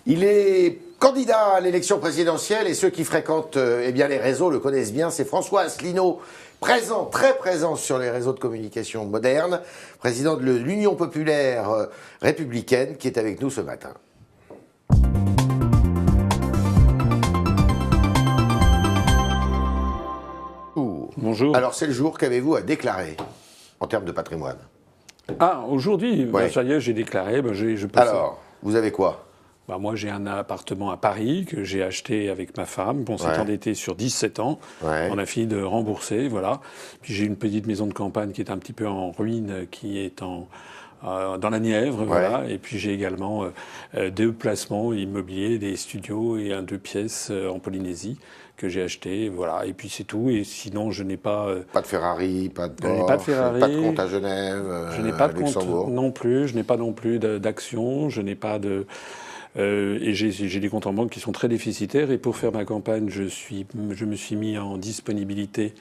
Il est candidat à l'élection présidentielle et ceux qui fréquentent les réseaux le connaissent bien. C'est François Asselineau, présent, très présent sur les réseaux de communication modernes, président de l'Union populaire républicaine, qui est avec nous ce matin. Bonjour. Alors c'est le jour, qu'avez-vous à déclarer en termes de patrimoine? Ah, aujourd'hui, Ouais. ça y est, j'ai déclaré. Alors, vous avez quoi? Moi, j'ai un appartement à Paris que j'ai acheté avec ma femme. On s'est endetté sur 17 ans. Ouais. On a fini de rembourser, voilà. Puis j'ai une petite maison de campagne qui est un petit peu en ruine, qui est dans la Nièvre, voilà. Et puis j'ai également 2 placements immobiliers, des studios et 2 pièces en Polynésie que j'ai acheté, voilà. Et puis c'est tout. Et sinon, je n'ai pas... Pas de Ferrari, pas de je n'ai Porsche, pas de Ferrari, pas de compte à Genève, je n'ai pas à de compte Luxembourg. non plus. Je n'ai pas non plus d'actions. Je n'ai pas de... et j'ai des comptes en banque qui sont très déficitaires. Et pour faire ma campagne, je me suis mis en disponibilité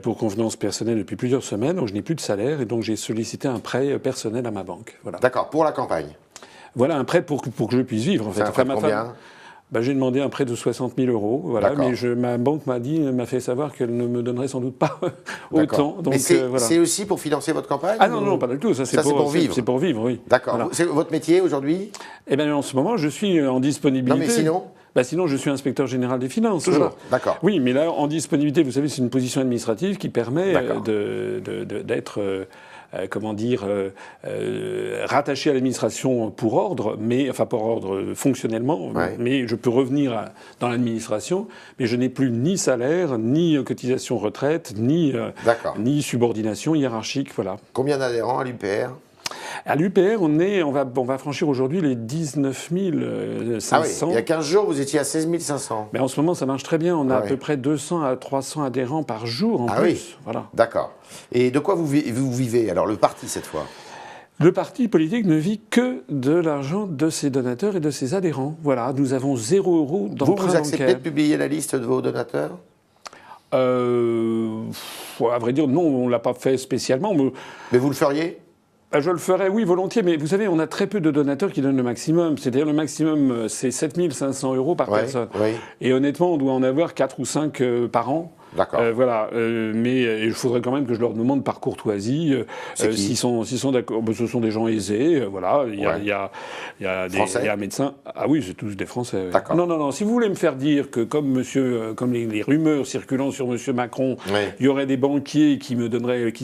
pour convenance personnelle depuis plusieurs semaines. Donc je n'ai plus de salaire et donc j'ai sollicité un prêt personnel à ma banque. Voilà. D'accord, pour la campagne. Voilà un prêt pour que je puisse vivre. En fait. C'est un prêt de combien? J'ai demandé un prêt de 60 000 €, voilà, mais ma banque m'a fait savoir qu'elle ne me donnerait sans doute pas autant. Donc, mais c'est voilà. aussi pour financer votre campagne? Ah non, pas du tout. Ça, c'est pour vivre. C'est pour vivre, oui. D'accord. Voilà. C'est votre métier aujourd'hui? Eh bien, en ce moment, je suis en disponibilité. Non, mais sinon? Sinon, je suis inspecteur général des finances. Toujours, voilà. d'accord. Oui, mais là, en disponibilité, vous savez, c'est une position administrative qui permet d'être... rattaché à l'administration pour ordre, pour ordre fonctionnellement, mais je peux revenir dans l'administration, mais je n'ai plus ni salaire, ni cotisation retraite, ni subordination hiérarchique, voilà. Combien d'adhérents à l'UPR? À l'UPR, on va franchir aujourd'hui les 19 500. Ah oui, il y a 15 jours, vous étiez à 16 500. Mais en ce moment, ça marche très bien. On a à peu près 200 à 300 adhérents par jour en plus. Oui. Voilà. D'accord. Et de quoi vous vivez, alors, le parti, cette fois? Le parti politique ne vit que de l'argent de ses donateurs et de ses adhérents. Voilà, nous avons 0 € d'emprunt bancaire. Vous acceptez de publier la liste de vos donateurs? À vrai dire, non, on ne l'a pas fait spécialement. Mais vous le feriez? Je le ferais, oui, volontiers, mais vous savez, on a très peu de donateurs qui donnent le maximum. C'est-à-dire le maximum, c'est 7 500 € par personne. Oui. Et honnêtement, on doit en avoir 4 ou 5 par an. D'accord. Voilà, mais il faudrait quand même que je leur demande par courtoisie s'ils sont d'accord. Ce sont des gens aisés, voilà. Il y a un médecin. Ah oui, c'est tous des Français. Oui. D'accord. Non. Si vous voulez me faire dire que comme les rumeurs circulant sur Monsieur Macron, il y aurait des banquiers qui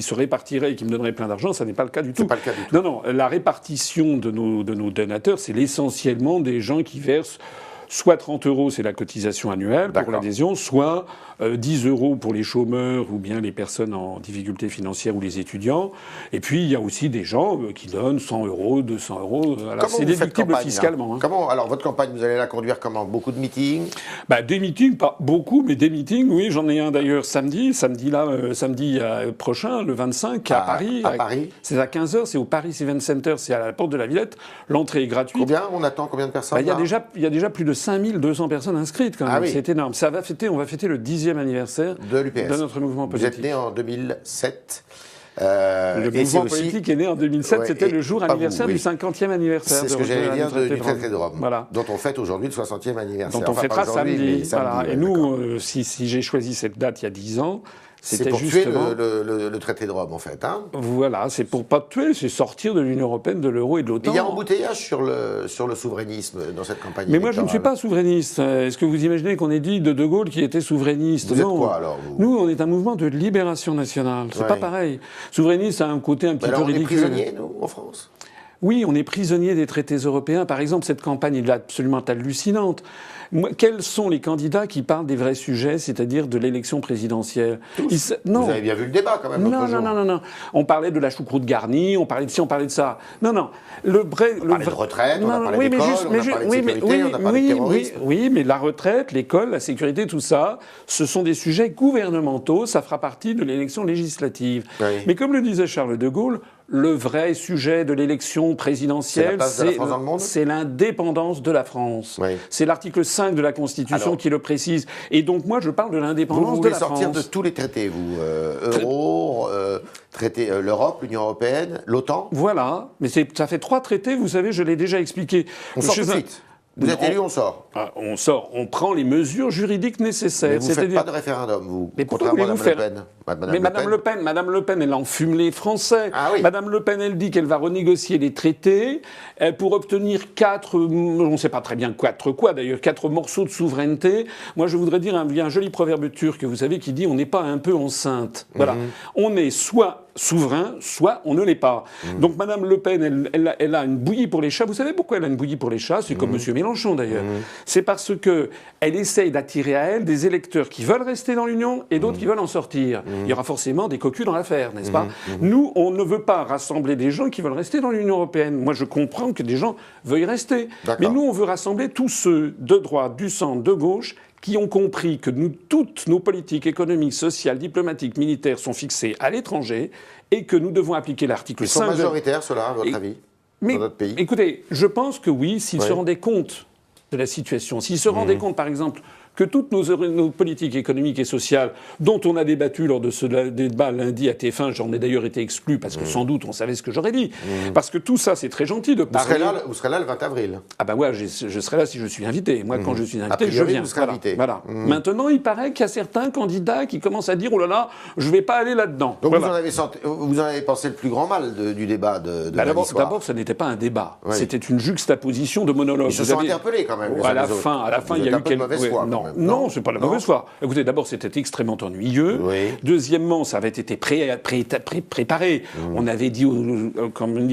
se répartiraient et qui me donneraient plein d'argent, ça n'est pas le cas du tout. C'est pas le cas du tout. Non. La répartition de nos donateurs, c'est essentiellement des gens qui versent. Soit 30 €, c'est la cotisation annuelle pour l'adhésion, soit 10 € pour les chômeurs ou bien les personnes en difficulté financière ou les étudiants. Et puis, il y a aussi des gens qui donnent 100 €, 200 €. C'est déductible fiscalement. Comment, alors, votre campagne, vous allez la conduire comment? Beaucoup de meetings? Des meetings, pas beaucoup, mais des meetings, oui. J'en ai un d'ailleurs samedi prochain, le 25, à Paris. À Paris? C'est à 15 h, c'est au Paris Event Center, c'est à la porte de la Villette. L'entrée est gratuite. Combien? On attend combien de personnes? Il y a déjà plus de 5200 personnes inscrites quand même. Oui. C'est énorme. On va fêter le 10e anniversaire de notre mouvement politique. Vous êtes né en 2007. Le mouvement politique est né en 2007. C'était le jour anniversaire du 50e anniversaire. C'est ce que j'allais dire du traité de Rome. Voilà. Dont on fête aujourd'hui le 60e anniversaire. Dont on fêtera samedi. Voilà. Et nous, si j'ai choisi cette date il y a 10 ans, c'est pour tuer le traité de Rome, en fait. Hein. Voilà, c'est pour pas tuer, c'est sortir de l'Union européenne, de l'euro et de l'OTAN. Il y a embouteillage sur le souverainisme dans cette campagne électorale. Mais moi, je ne suis pas souverainiste. Est-ce que vous imaginez qu'on ait dit de Gaulle qui était souverainiste? Vous êtes quoi, alors, vous? Nous, on est un mouvement de libération nationale. C'est pas pareil. Souverainiste a un côté un petit peu ridicule. On est prisonniers, nous, en France? Oui, on est prisonnier des traités européens. Par exemple, cette campagne est absolument hallucinante. Quels sont les candidats qui parlent des vrais sujets, c'est-à-dire de l'élection présidentielle? Non. Vous avez bien vu le débat, quand même, Non. On parlait de la choucroute garnie, on parlait de ci, on parlait de ça. Non. On parlait de retraite, on a parlé d'école, on a parlé de sécurité, on a parlé de terrorisme. Oui, mais la retraite, l'école, la sécurité, tout ça, ce sont des sujets gouvernementaux, ça fera partie de l'élection législative. Oui. Mais comme le disait Charles de Gaulle, le vrai sujet de l'élection présidentielle, c'est l'indépendance de la France. Oui. C'est l'article 5 de la Constitution qui le précise. Et donc moi, je parle de l'indépendance de la France. Vous voulez sortir de tous les traités, vous euro, traité l'Europe, l'Union européenne, l'OTAN? Voilà. Mais ça fait 3 traités, vous savez, je l'ai déjà expliqué. On sort tout de suite. Vous êtes élu, on sort. On sort, on prend les mesures juridiques nécessaires. Mais vous ne faites pas de référendum, vous, mais contrairement à Mme Le Pen. Mais Madame Le Pen, elle enfume les Français. Ah oui. Madame Le Pen, elle dit qu'elle va renégocier les traités pour obtenir 4, on ne sait pas très bien 4 morceaux de souveraineté. Moi, je voudrais dire, il y a un joli proverbe turc, vous savez, qui dit « on n'est pas un peu enceinte ». Voilà. On est soit souverain, soit on ne l'est pas. Donc Madame Le Pen, elle a une bouillie pour les chats. Vous savez pourquoi elle a une bouillie pour les chats? C'est comme Monsieur Mélenchon d'ailleurs. C'est parce que elle essaye d'attirer à elle des électeurs qui veulent rester dans l'Union et d'autres qui veulent en sortir. Il y aura forcément des cocus dans l'affaire, n'est-ce pas? Nous, on ne veut pas rassembler des gens qui veulent rester dans l'Union européenne. Moi, je comprends que des gens veuillent rester. Mais nous, on veut rassembler tous ceux de droite, du centre, de gauche, qui ont compris que toutes nos politiques économiques, sociales, diplomatiques, militaires sont fixées à l'étranger et que nous devons appliquer l'article 5. Ils sont majoritaires, ceux-là, à votre avis, dans notre pays? Écoutez, je pense que oui, s'ils se rendaient compte de la situation, s'ils se rendaient compte, par exemple, que toutes nos politiques économiques et sociales, dont on a débattu lors de ce débat lundi à TF1, j'en ai d'ailleurs été exclu parce que sans doute on savait ce que j'aurais dit. Parce que tout ça, c'est très gentil de parler. Vous serez là le 20 avril. Ah ben ouais, je serai là si je suis invité. Moi, quand je suis invité, priori, je viens. Vous serez invité. Voilà. Maintenant, il paraît qu'il y a certains candidats qui commencent à dire « Oh là là, je vais pas aller là-dedans ». Donc vous en avez pensé le plus grand mal du débat de lundi soir. D'abord, ce n'était pas un débat. C'était une juxtaposition de monologues. Ils se sont interpellés quand même. À la fin, il y a eu quelques mauvaise foi. Non, c'est pas la mauvaise foi. Écoutez, d'abord, c'était extrêmement ennuyeux. Deuxièmement, ça avait été préparé. On avait dit,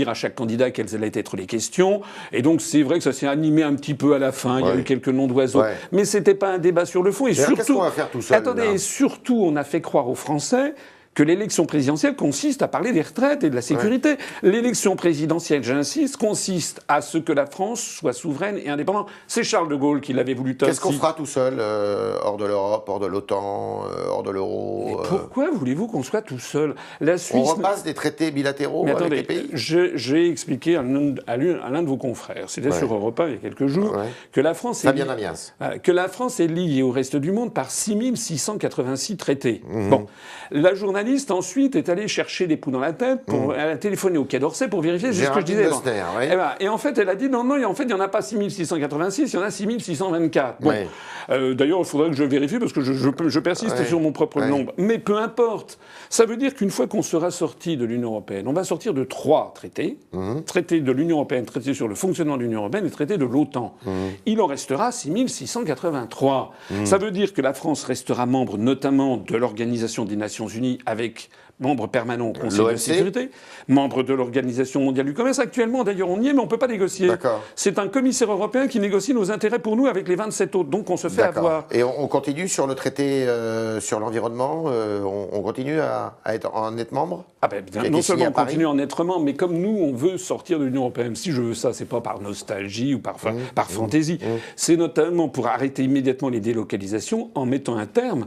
à chaque candidat quelles allaient être les questions. Et donc, c'est vrai que ça s'est animé un petit peu à la fin. Il y a eu quelques noms d'oiseaux. Mais c'était pas un débat sur le fond. Et surtout, qu'est-ce qu'on va faire tout seul? Attendez, surtout, on a fait croire aux Français que l'élection présidentielle consiste à parler des retraites et de la sécurité. L'élection présidentielle, j'insiste, consiste à ce que la France soit souveraine et indépendante. C'est Charles de Gaulle qui l'avait voulu ainsi. Qu'est-ce qu'on fera tout seul, hors de l'Europe, hors de l'OTAN, hors de l'euro? Pourquoi voulez-vous qu'on soit tout seul? La Suisse... On repasse des traités bilatéraux avec les pays? J'ai expliqué à l'un de vos confrères, c'était sur Europe 1 il y a quelques jours, que la France est liée au reste du monde par 6686 traités. Bon, la journaliste ensuite est allée chercher des poux dans la tête pour elle a téléphoné au Quai d'Orsay pour vérifier ce que je disais. Et en fait, elle a dit non, en fait, il n'y en a pas 6686, il y en a 6624. Bon. D'ailleurs, il faudrait que je vérifie parce que je persiste sur mon propre nombre. Mais peu importe. Ça veut dire qu'une fois qu'on sera sorti de l'Union européenne, on va sortir de 3 traités. Traité de l'Union européenne, traité sur le fonctionnement de l'Union européenne et traité de l'OTAN. Il en restera 6683. Ça veut dire que la France restera membre notamment de l'Organisation des Nations Unies avec membre permanent au Conseil de sécurité, membre de l'Organisation mondiale du commerce. Actuellement, d'ailleurs, on y est, mais on ne peut pas négocier. C'est un commissaire européen qui négocie nos intérêts pour nous avec les 27 autres. Donc on se fait avoir. Et on continue sur le traité sur l'environnement on continue à être membre? Non seulement on continue à en être membre, mais comme nous, on veut sortir de l'Union européenne. Si je veux ça, c'est pas par nostalgie ou par fantaisie. C'est notamment pour arrêter immédiatement les délocalisations en mettant un terme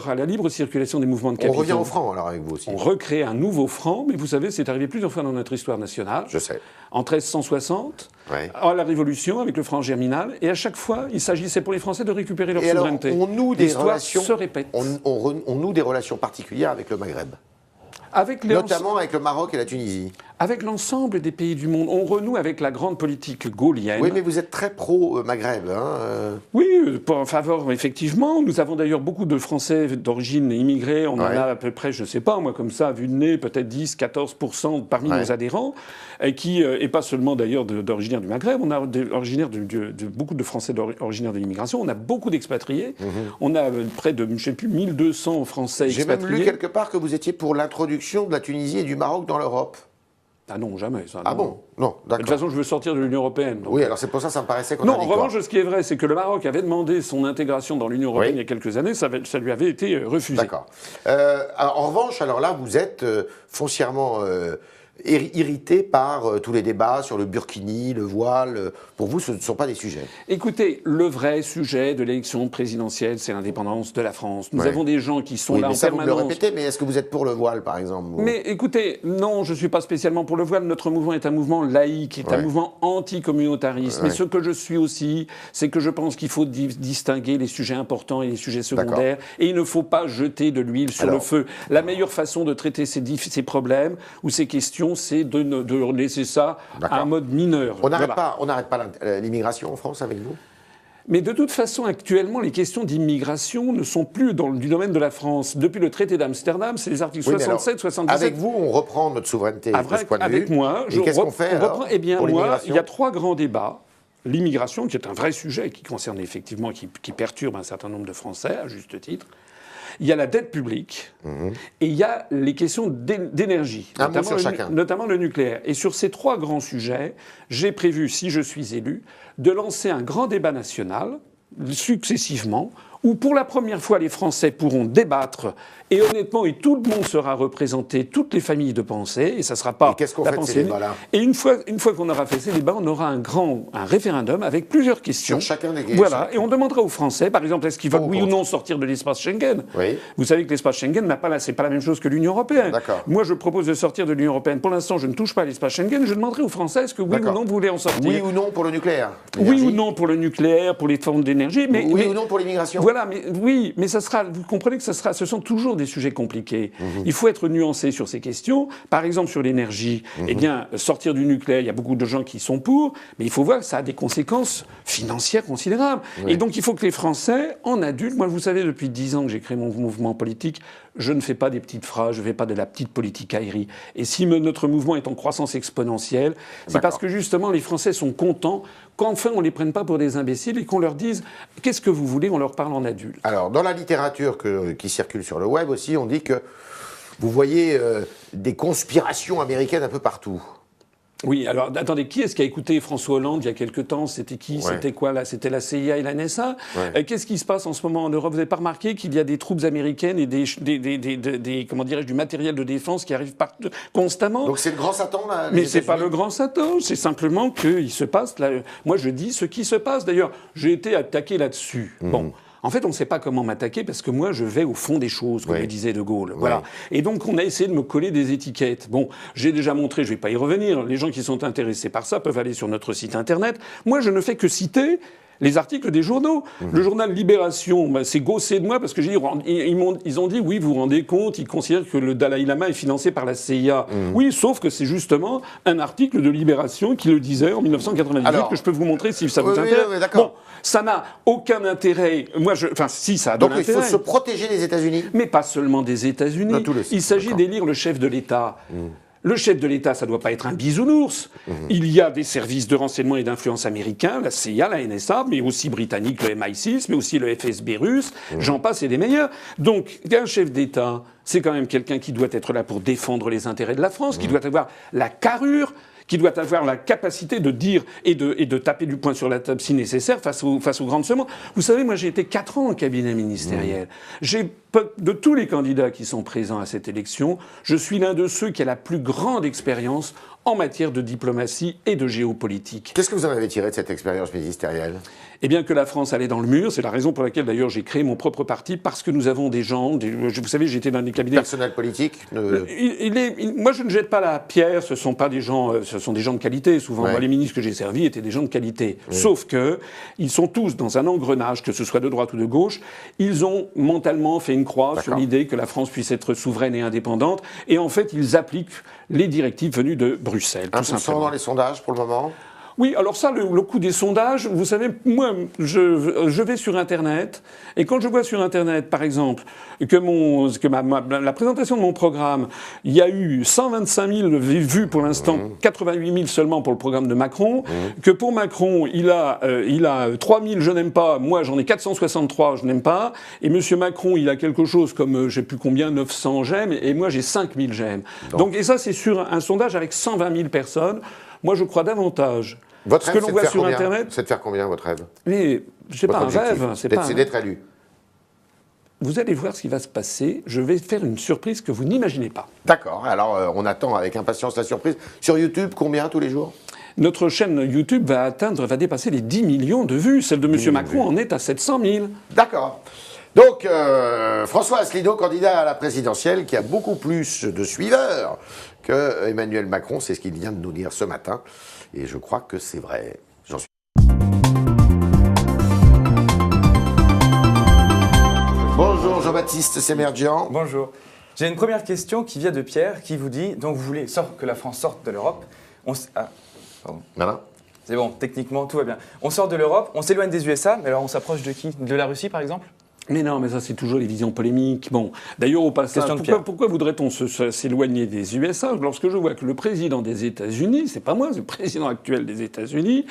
à la libre circulation des mouvements de capitaux. On revient au franc, alors, avec vous aussi. On recrée un nouveau franc, mais vous savez, c'est arrivé plusieurs fois dans notre histoire nationale. Je sais. En 1360, à la Révolution, avec le franc germinal, et à chaque fois, il s'agissait pour les Français de récupérer leur souveraineté. Alors, on noue des relations... se répète. On noue des relations particulières avec le Maghreb. Notamment avec le Maroc et la Tunisie. Avec l'ensemble des pays du monde. On renoue avec la grande politique gaullienne. Oui, mais vous êtes très pro-Maghreb. Oui, en faveur, effectivement. Nous avons d'ailleurs beaucoup de Français d'origine immigrée. On en a à peu près, je ne sais pas, moi, comme ça, à vue de nez, peut-être 10-14% parmi nos adhérents. Et pas seulement, d'ailleurs, d'originaires du Maghreb. On a beaucoup de Français originaires de l'immigration. On a beaucoup d'expatriés. On a près de, je ne sais plus, 1200 Français expatriés. J'ai même lu quelque part que vous étiez pour l'introduction de la Tunisie et du Maroc dans l'Europe. Ah non, jamais. Ça, ah bon? Non, d'accord. De toute façon, je veux sortir de l'Union européenne. Donc... Oui, alors c'est pour ça que ça me paraissait contradictoire. Non, en revanche, ce qui est vrai, c'est que le Maroc avait demandé son intégration dans l'Union européenne il y a quelques années, ça lui avait été refusé. D'accord. En revanche, alors là, vous êtes foncièrement irrité par tous les débats sur le burkini, le voile. Pour vous, ce ne sont pas des sujets. Écoutez, le vrai sujet de l'élection présidentielle, c'est l'indépendance de la France. Nous avons des gens qui sont là en permanence. Vous me le répétez, mais est-ce que vous êtes pour le voile, par exemple? Mais écoutez, non, je ne suis pas spécialement pour le voile. Notre mouvement est un mouvement laïque, est un mouvement anti-communautariste. Mais ce que je suis aussi, c'est que je pense qu'il faut distinguer les sujets importants et les sujets secondaires. Et il ne faut pas jeter de l'huile sur le feu. La meilleure façon de traiter ces problèmes ou ces questions, l'immigration, c'est de laisser ça à un mode mineur. On n'arrête pas l'immigration en France avec vous ? Mais de toute façon, actuellement, les questions d'immigration ne sont plus du domaine de la France. Depuis le traité d'Amsterdam, c'est les articles 67, 77. Avec vous, on reprend notre souveraineté de ce point de vue. Avec moi, qu'est-ce qu'on fait alors, eh bien, moi, il y a 3 grands débats. L'immigration, qui est un vrai sujet, qui concerne effectivement, qui perturbe un certain nombre de Français, à juste titre. Il y a la dette publique et il y a les questions d'énergie, notamment le nucléaire. Et sur ces 3 grands sujets, j'ai prévu, si je suis élu, de lancer un grand débat national, successivement, où pour la première fois les Français pourront débattre et honnêtement, et tout le monde sera représenté, toutes les familles de pensée, et ça ne sera pas qu'est-ce qu'on fait de ces débats-là ? Et une fois qu'on aura fait ces débats, on aura un référendum avec plusieurs questions. Sur chacun des questions. Voilà, et on demandera aux Français, par exemple, est-ce qu'ils veulent oui ou non sortir de l'espace Schengen ? Oui. Vous savez que l'espace Schengen c'est pas la même chose que l'Union européenne. D'accord. Moi, je propose de sortir de l'Union européenne. Pour l'instant, je ne touche pas à l'espace Schengen. Je demanderai aux Français est-ce que oui ou non vous voulez en sortir ? Oui ou non pour le nucléaire ? Oui ou non pour le nucléaire, pour les formes d'énergie, mais oui ou non pour l'immigration ? Voilà, mais ça sera. Vous comprenez que ce sont toujours des sujets compliqués. Il faut être nuancé sur ces questions. Par exemple, sur l'énergie, eh bien, sortir du nucléaire, il y a beaucoup de gens qui sont pour, mais il faut voir que ça a des conséquences financières considérables. Oui. Et donc, il faut que les Français, en adultes, moi, vous savez, depuis 10 ans que j'ai créé mon mouvement politique, je ne fais pas des petites phrases, je ne fais pas de la petite politicaillerie. Et si notre mouvement est en croissance exponentielle, c'est parce que justement, les Français sont contents qu'enfin on ne les prenne pas pour des imbéciles et qu'on leur dise « qu'est-ce que vous voulez ?» On leur parle en adulte. Alors, dans la littérature qui circule sur le web aussi, on dit que vous voyez des conspirations américaines un peu partout. Oui, alors attendez, qui est-ce qui a écouté François Hollande il y a quelque temps ? C'était qui ? C'était quoi là ? C'était la CIA et la NSA ? Qu'est-ce qui se passe en ce moment en Europe ? Vous n'avez pas remarqué qu'il y a des troupes américaines et comment dirais-je, du matériel de défense qui arrivent constamment ? Donc c'est le grand Satan là ? Mais c'est pas le grand Satan, c'est simplement qu'il se passe là. Moi je dis ce qui se passe. D'ailleurs, j'ai été attaqué là-dessus. Bon. En fait, on ne sait pas comment m'attaquer parce que moi, je vais au fond des choses, comme le disait De Gaulle. Voilà. Et donc, on a essayé de me coller des étiquettes. Bon, j'ai déjà montré, je ne vais pas y revenir. Les gens qui sont intéressés par ça peuvent aller sur notre site internet. Moi, je ne fais que citer les articles des journaux. Le journal Libération, c'est gaussé de moi parce que ils ont dit, oui, vous vous rendez compte, ils considèrent que le Dalai Lama est financé par la CIA. Oui, sauf que c'est justement un article de Libération qui le disait en 1998 que je peux vous montrer si ça vous intéresse. Oui, d'accord. Bon, ça n'a aucun intérêt. Si, ça a de l'intérêt. Donc il faut se protéger des États-Unis. Mais pas seulement des États-Unis. Il s'agit d'élire le chef de l'État. Le chef de l'État, ça ne doit pas être un bisounours. Il y a des services de renseignement et d'influence américains, la CIA, la NSA, mais aussi britannique, le MI6, mais aussi le FSB russe, j'en passe et des meilleurs. Donc, un chef d'État, c'est quand même quelqu'un qui doit être là pour défendre les intérêts de la France, qui doit avoir la carrure, qui doit avoir la capacité de dire et de taper du poing sur la table si nécessaire face aux grandes semences. Vous savez, moi j'ai été 4 ans au cabinet ministériel. De tous les candidats qui sont présents à cette élection, je suis l'un de ceux qui a la plus grande expérience en matière de diplomatie et de géopolitique. Qu'est-ce que vous en avez tiré de cette expérience ministérielle ? Eh bien que la France allait dans le mur, c'est la raison pour laquelle d'ailleurs j'ai créé mon propre parti, parce que nous avons des gens, vous savez, j'étais dans des cabinets... Personnel politique Moi je ne jette pas la pierre, ce sont des gens de qualité, souvent. Moi les ministres que j'ai servis étaient des gens de qualité. Sauf que ils sont tous dans un engrenage, que ce soit de droite ou de gauche, ils ont mentalement fait une croix sur l'idée que la France puisse être souveraine et indépendante, et en fait ils appliquent les directives venues de Bruxelles. 1% dans les sondages pour le moment ? Oui, alors ça, le coup des sondages, vous savez, moi, je vais sur Internet, et quand je vois sur Internet, par exemple, que la présentation de mon programme, il y a eu 125 000 vues pour l'instant, 88 000 seulement pour le programme de Macron, que pour Macron, il a 3 000 je n'aime pas, moi j'en ai 463 je n'aime pas, et Monsieur Macron, il a quelque chose comme, je sais plus combien, 900 j'aime, et moi j'ai 5 000 j'aime. Donc, et ça, c'est sur un sondage avec 120 000 personnes. Moi, je crois davantage. Votre rêve, ce que l'on voit sur Internet. C'est de faire combien, votre rêve ? Mais c'est pas un rêve. C'est d'être élu. Vous allez voir ce qui va se passer. Je vais faire une surprise que vous n'imaginez pas. D'accord. Alors, on attend avec impatience la surprise. Sur YouTube, combien tous les jours ? Notre chaîne YouTube va dépasser les 10 millions de vues. Celle de M. Macron en est à 700 000. D'accord. Donc, François Asselineau, candidat à la présidentielle, qui a beaucoup plus de suiveurs que Emmanuel Macron, c'est ce qu'il vient de nous dire ce matin. Et je crois que c'est vrai. J'en suis. Bonjour Jean-Baptiste Semerjian. Bonjour. J'ai une première question qui vient de Pierre, qui vous dit, donc vous voulez que la France sorte de l'Europe. Pardon. Voilà. C'est bon, techniquement, tout va bien. On sort de l'Europe, on s'éloigne des USA, mais alors on s'approche de qui? De la Russie, par exemple? Mais non, mais ça, c'est toujours les visions polémiques. Bon, d'ailleurs, au passage, pourquoi voudrait-on s'éloigner des USA lorsque je vois que le président des États-Unis, c'est pas moi, c'est le président actuel des États-Unis,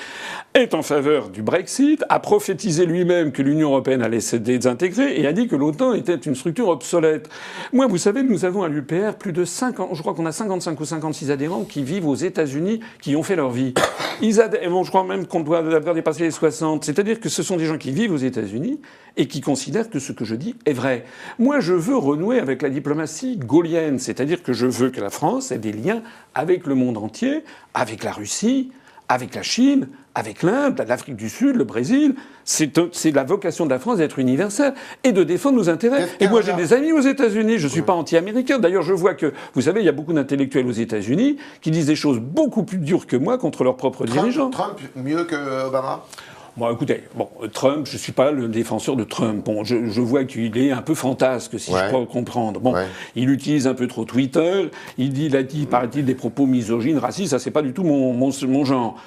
est en faveur du Brexit, a prophétisé lui-même que l'Union européenne allait se désintégrer et a dit que l'OTAN était une structure obsolète. Moi, vous savez, nous avons à l'UPR plus de 50, je crois qu'on a 55 ou 56 adhérents qui vivent aux États-Unis, qui ont fait leur vie. Bon, je crois même qu'on doit avoir dépassé les 60. C'est-à-dire que ce sont des gens qui vivent aux États-Unis et qui considèrent que ce que je dis est vrai. Moi, je veux renouer avec la diplomatie gaullienne, c'est-à-dire que je veux que la France ait des liens avec le monde entier, avec la Russie, avec la Chine, avec l'Inde, l'Afrique du Sud, le Brésil. C'est la vocation de la France d'être universelle et de défendre nos intérêts. Et moi, j'ai des amis aux États-Unis. Je ne suis pas anti-américain. D'ailleurs, je vois que, vous savez, il y a beaucoup d'intellectuels aux États-Unis qui disent des choses beaucoup plus dures que moi contre leurs propres dirigeants. Trump mieux que Obama? Bon, écoutez, Trump, je suis pas le défenseur de Trump. Bon, je vois qu'il est un peu fantasque, si je peux comprendre. Bon, il utilise un peu trop Twitter. Il a dit, paraît-il, des propos misogynes, racistes. Ça, c'est pas du tout mon genre.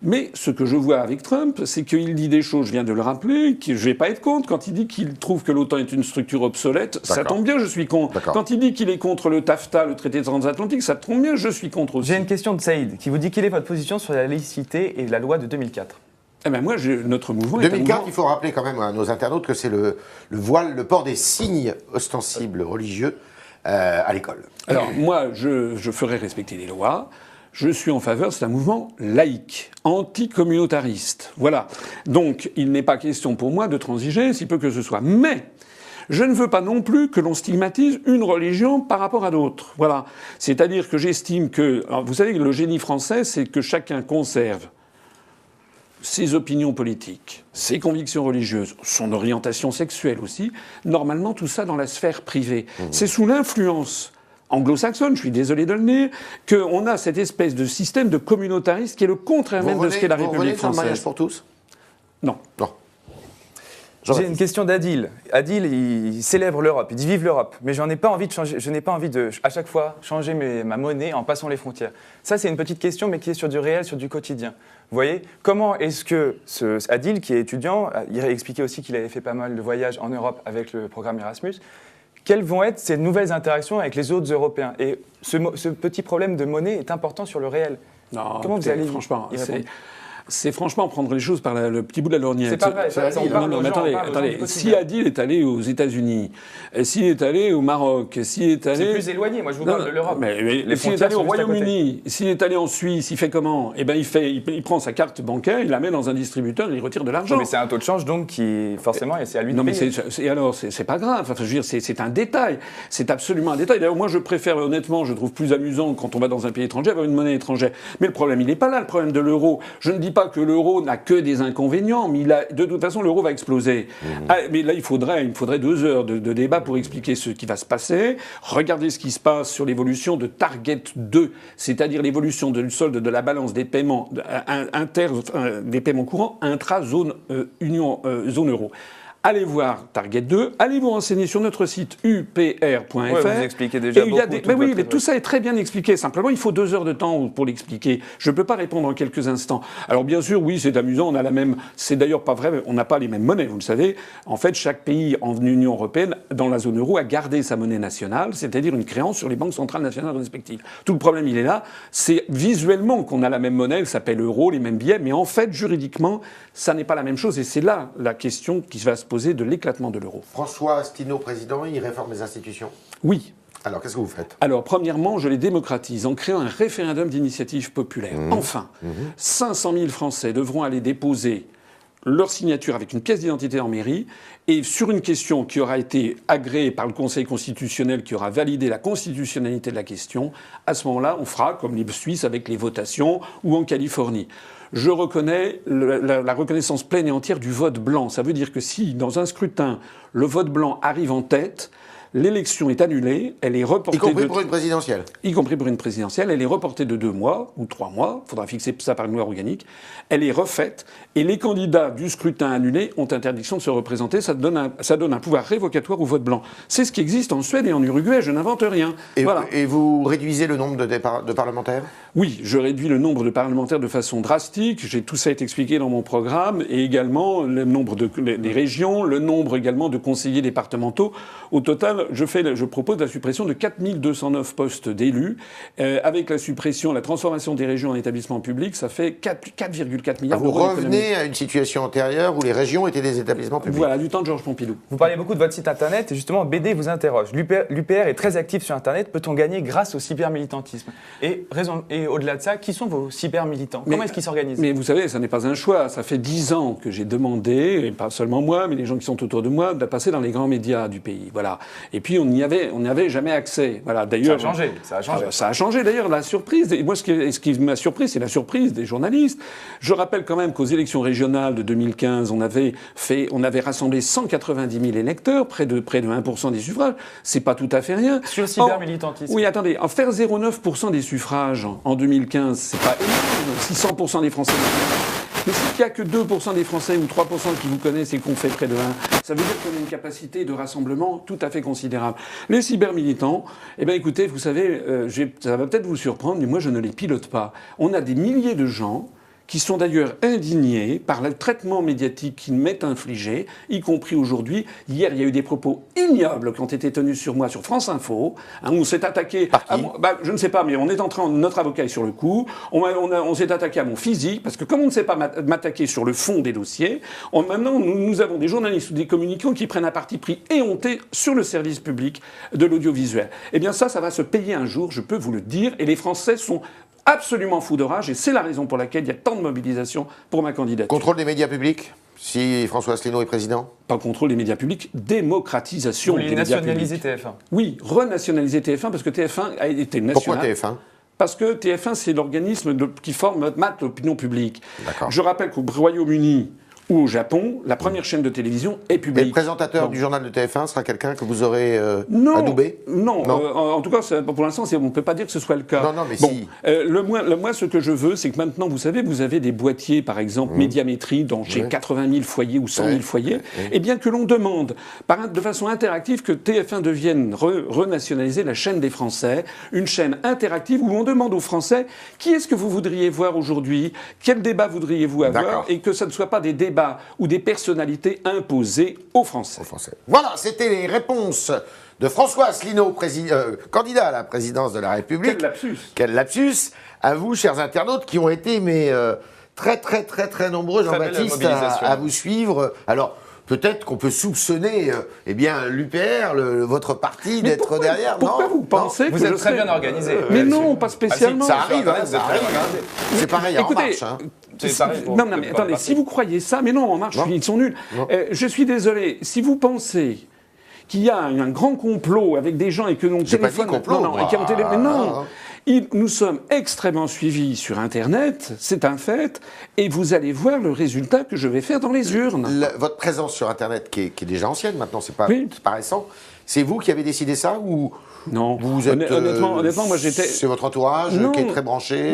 Mais ce que je vois avec Trump, c'est qu'il dit des choses, je viens de le rappeler, que je vais pas être contre. Quand il dit qu'il trouve que l'OTAN est une structure obsolète, ça tombe bien, je suis contre. Quand il dit qu'il est contre le TAFTA, le traité transatlantique, ça tombe bien, je suis contre aussi. J'ai une question de Saïd, qui vous dit quelle est votre position sur la laïcité et la loi de 2004 ? Eh ben moi, notre mouvement 2004, il faut rappeler quand même à nos internautes que c'est le voile, le port des signes ostensibles religieux à l'école. Alors moi, je ferai respecter les lois. Je suis en faveur, c'est un mouvement laïque, anticommunautariste. Voilà. Donc, il n'est pas question pour moi de transiger, si peu que ce soit. Mais je ne veux pas non plus que l'on stigmatise une religion par rapport à d'autres. Voilà. C'est-à-dire que j'estime que... Alors, vous savez, le génie français, c'est que chacun conserve ses opinions politiques, ses convictions religieuses, son orientation sexuelle aussi. Normalement, tout ça dans la sphère privée. C'est sous l'influence anglo-saxonne, je suis désolé de le dire, qu'on a cette espèce de système de communautarisme qui est le contraire même de ce qu'est la République française. Le mariage pour tous ? Non. Non. J'ai une question d'Adil. Adil, il célèbre l'Europe, il dit vive l'Europe, mais je n'ai pas envie de à chaque fois changer ma monnaie en passant les frontières. Ça, c'est une petite question, mais qui est sur du réel, sur du quotidien. Vous voyez, comment est-ce que Adil, qui est étudiant, il a expliqué aussi qu'il avait fait pas mal de voyages en Europe avec le programme Erasmus. Quelles vont être ces nouvelles interactions avec les autres Européens? Et ce petit problème de monnaie est important sur le réel. Non, comment vous allez franchement, c'est franchement prendre les choses par le petit bout de la lorgnette. C'est pas vrai. Attendez. Si Adil est allé aux États-Unis, s'il est allé au Maroc, s'il est allé... C'est plus éloigné. Moi, je vous parle de l'Europe. Mais s'il est allé au Royaume-Uni, s'il est allé en Suisse, il fait comment? Eh ben, il prend sa carte bancaire, il la met dans un distributeur, il retire de l'argent. Mais c'est un taux de change donc qui, forcément, c'est à lui de payer. Non, mais alors, c'est pas grave. Enfin, je veux dire, c'est un détail. C'est absolument un détail. D'ailleurs, moi, je préfère, honnêtement, je trouve plus amusant quand on va dans un pays étranger avoir une monnaie étrangère. Mais le problème, il n'est pas là. Le problème de l'euro. Je ne dis pas que l'euro n'a que des inconvénients, mais de toute façon, l'euro va exploser. Mais là, il faudrait 2 heures de débat pour expliquer ce qui va se passer. Regardez ce qui se passe sur l'évolution de Target 2, c'est-à-dire l'évolution du solde de la balance des paiements des paiements courants intra-zone zone euro. Allez voir Target 2, allez vous renseigner sur notre site upr.fr. Ouais, vous expliquez déjà beaucoup. Mais tout ça est très bien expliqué. Simplement, il faut 2 heures de temps pour l'expliquer. Je ne peux pas répondre en quelques instants. Alors bien sûr, oui, c'est amusant. On a la même. C'est d'ailleurs pas vrai. On n'a pas les mêmes monnaies. Vous le savez. En fait, chaque pays en Union européenne, dans la zone euro, a gardé sa monnaie nationale, c'est-à-dire une créance sur les banques centrales nationales respectives. Tout le problème, il est là. C'est visuellement qu'on a la même monnaie. Elle s'appelle euro, les mêmes billets. Mais en fait, juridiquement, ça n'est pas la même chose. Et c'est là la question qui va se poser de l'éclatement de l'euro. François Asselineau, président, il réforme les institutions? Oui. Alors, qu'est-ce que vous faites? Alors, premièrement, je les démocratise en créant un référendum d'initiative populaire. Enfin, 500 000 Français devront aller déposer leur signature avec une pièce d'identité en mairie et sur une question qui aura été agréée par le Conseil constitutionnel qui aura validé la constitutionnalité de la question, à ce moment-là, on fera comme les Suisses avec les votations ou en Californie. Je reconnais la reconnaissance pleine et entière du vote blanc. Ça veut dire que si, dans un scrutin, le vote blanc arrive en tête, l'élection est annulée, elle est reportée... Y compris pour une présidentielle. Y compris pour une présidentielle, elle est reportée de 2 mois ou 3 mois, il faudra fixer ça par une loi organique, elle est refaite, et les candidats du scrutin annulé ont interdiction de se représenter, ça donne un pouvoir révocatoire au vote blanc. C'est ce qui existe en Suède et en Uruguay, je n'invente rien. Et vous réduisez le nombre de parlementaires ? Oui, je réduis le nombre de parlementaires de façon drastique, tout ça est expliqué dans mon programme, et également le nombre des régions, le nombre également de conseillers départementaux. Au total, je propose la suppression de 4209 postes d'élus. Avec la transformation des régions en établissements publics, ça fait 4,4 milliards d'euros. Vous revenez à une situation antérieure où les régions étaient des établissements publics. Voilà, du temps de Georges Pompidou. Vous parlez beaucoup de votre site internet et justement, BD vous interroge. L'UPR est très actif sur internet. Peut-on gagner grâce au cybermilitantisme ? Et au-delà de ça, qui sont vos cybermilitants ? Comment est-ce qu'ils s'organisent ? Mais vous savez, ça n'est pas un choix. Ça fait 10 ans que j'ai demandé, et pas seulement moi, mais les gens qui sont autour de moi, de passer dans les grands médias du pays. Voilà. Et puis on n'y avait jamais accès. Voilà. D'ailleurs, ça a changé. Ça a changé d'ailleurs. La surprise. Et moi, ce qui m'a surpris, c'est la surprise des journalistes. Je rappelle quand même qu'aux élections régionales de 2015, on avait rassemblé 190 000 électeurs, près de 1% des suffrages. C'est pas tout à fait rien. Sur le cybermilitantisme. Oui, attendez. En faire 0,9% des suffrages en 2015, c'est pas énorme. Si 100% des Français. Mais s'il n'y a que 2% des Français ou 3% qui vous connaissent et qu'on fait près de 1, ça veut dire qu'on a une capacité de rassemblement tout à fait considérable. Les cybermilitants, eh bien écoutez, vous savez, ça va peut-être vous surprendre, mais moi je ne les pilote pas. On a des milliers de gens qui sont d'ailleurs indignés par le traitement médiatique qu'ils m'est infligé, y compris aujourd'hui. Hier, il y a eu des propos ignobles qui ont été tenus sur moi sur France Info. On s'est attaqué... je ne sais pas, mais on est notre avocat est sur le coup. On s'est attaqué à mon physique, parce que comme on ne sait pas m'attaquer sur le fond des dossiers, maintenant, nous avons des journalistes ou des communicants qui prennent un parti pris éhonté sur le service public de l'audiovisuel. Eh bien ça va se payer un jour, je peux vous le dire, et les Français sont absolument fou de rage, et c'est la raison pour laquelle il y a tant de mobilisation pour ma candidature. Contrôle des médias publics, si François Asselineau est président ? Pas contrôle des médias publics, démocratisation des médias publics. Vous voulez nationaliser TF1 ? Oui, renationaliser TF1, parce que TF1 a été national. Pourquoi TF1 ? Parce que TF1, c'est l'organisme qui mate l'opinion publique. D'accord. Je rappelle qu'au Royaume-Uni ou au Japon, la première chaîne de télévision est publique. Et le présentateur du journal de TF1 sera quelqu'un que vous aurez adoubé ? Non. En tout cas, pour l'instant, on ne peut pas dire que ce soit le cas. Non, mais si. Moi, ce que je veux, c'est que maintenant, vous savez, vous avez des boîtiers, par exemple, Médiamétrie, dont j'ai 80 000 foyers ou 100 000 foyers, et bien que l'on demande, de façon interactive, que TF1 devienne renationaliser la chaîne des Français, une chaîne interactive où on demande aux Français qui est-ce que vous voudriez voir aujourd'hui, quel débat voudriez-vous avoir, et que ça ne soit pas des débats ou des personnalités imposées aux Français. Voilà, c'était les réponses de François Asselineau, candidat à la présidence de la République. Quel lapsus. À vous, chers internautes, qui ont été très nombreux, Jean-Baptiste, à vous suivre. Alors, peut-être qu'on peut soupçonner l'UPR, votre parti, d'être derrière. Pourquoi vous pensez que vous êtes très bien organisé. Mais non, pas spécialement. Ça arrive, c'est pareil, En Marche. Non, mais attendez, si vous croyez ça, mais non, En Marche, ils sont nuls. Je suis désolé, si vous pensez qu'il y a un grand complot avec des gens et que l'on téléphone... Nous sommes extrêmement suivis sur Internet, c'est un fait, et vous allez voir le résultat que je vais faire dans les urnes. Votre présence sur Internet, qui est déjà ancienne maintenant, c'est pas récent, c'est vous qui avez décidé ça ou... Non. Vous êtes, honnêtement, moi j'étais... C'est votre entourage qui est très branché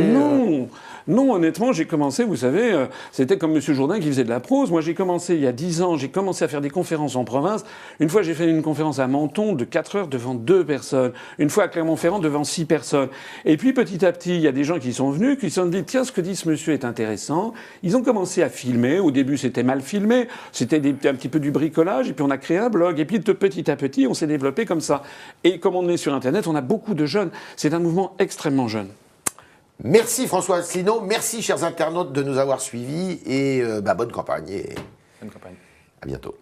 Non, honnêtement, j'ai commencé, vous savez, c'était comme M. Jourdain qui faisait de la prose. Moi, j'ai commencé il y a 10 ans, j'ai commencé à faire des conférences en province. Une fois, j'ai fait une conférence à Menton de 4 heures devant 2 personnes. Une fois à Clermont-Ferrand devant 6 personnes. Et puis, petit à petit, il y a des gens qui sont venus, qui se sont dit, tiens, ce que dit ce monsieur est intéressant. Ils ont commencé à filmer. Au début, c'était mal filmé. C'était un petit peu du bricolage. Et puis, on a créé un blog. Et puis, petit à petit, on s'est développé comme ça. Et comme on est sur Internet, on a beaucoup de jeunes. C'est un mouvement extrêmement jeune. Merci François Asselineau, merci chers internautes de nous avoir suivis et bonne campagne. Bonne campagne. À bientôt.